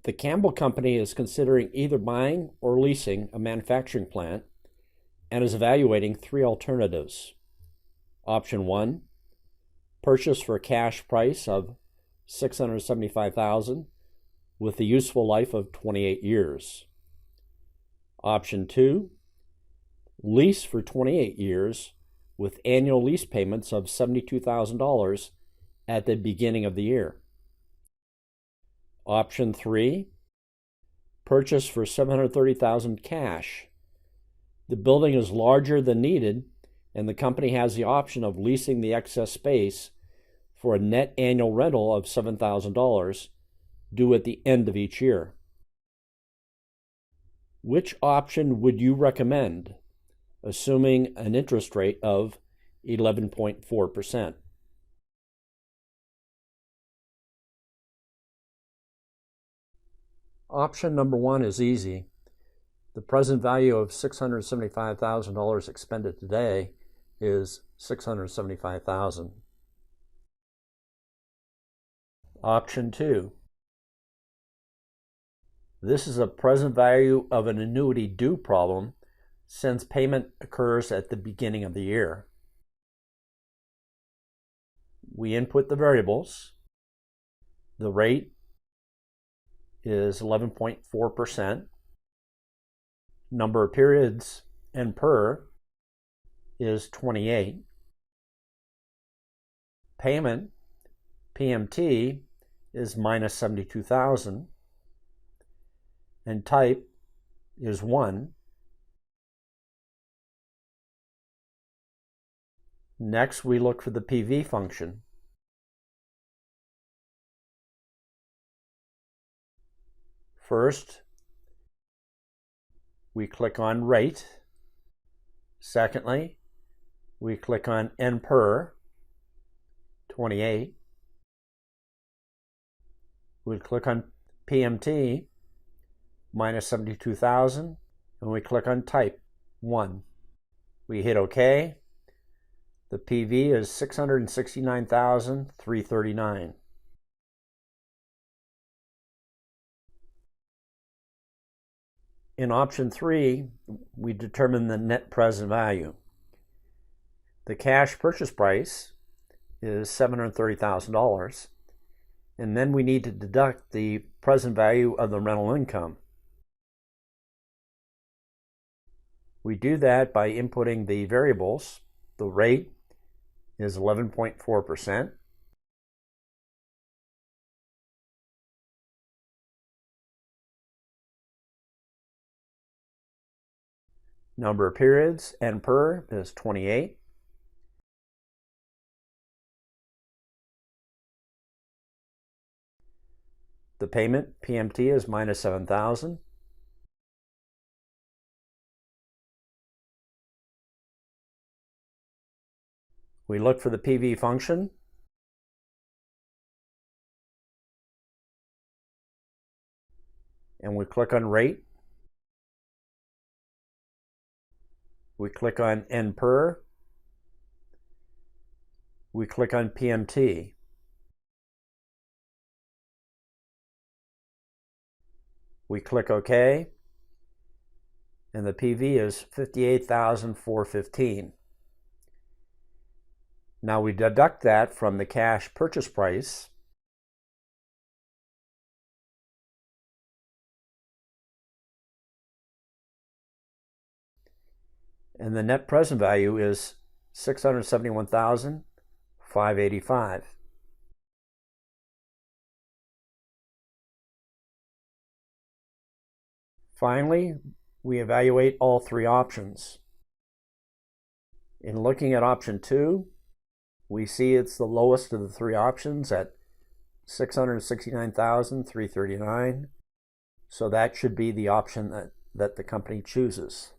The Campbell Company is considering either buying or leasing a manufacturing plant and is evaluating three alternatives. Option 1, purchase for a cash price of $675,000 with a useful life of 28 years. Option 2, lease for 28 years with annual lease payments of $72,000 at the beginning of the year. Option 3, purchase for $730,000 cash. The building is larger than needed, and the company has the option of leasing the excess space for a net annual rental of $7,000 due at the end of each year. Which option would you recommend, assuming an interest rate of 11.4%? Option number 1 is easy. The present value of $675,000 expended today is $675,000. Option 2. This is a present value of an annuity due problem since payment occurs at the beginning of the year. We input the variables. The rate is 11.4%. Number of periods and per is 28. Payment, PMT, is minus 72,000. And type is 1. Next, we look for the PV function. First, we click on rate. Secondly, we click on N per, 28. We click on PMT, minus 72,000, and we click on type, 1. We hit OK. The PV is 669,339. In option 3, we determine the net present value. The cash purchase price is $730,000, and then we need to deduct the present value of the rental income. We do that by inputting the variables. The rate is 11.4%. Number of periods, N per, is 28. The payment, PMT, is minus 7,000. We look for the PV function. And we click on rate. We click on N per. We click on PMT. We click OK. And the PV is 58,415. Now we deduct that from the cash purchase price. And the net present value is $671,585. Finally, we evaluate all three options. In looking at option 2, we see it's the lowest of the three options at $669,339. So that should be the option that the company chooses.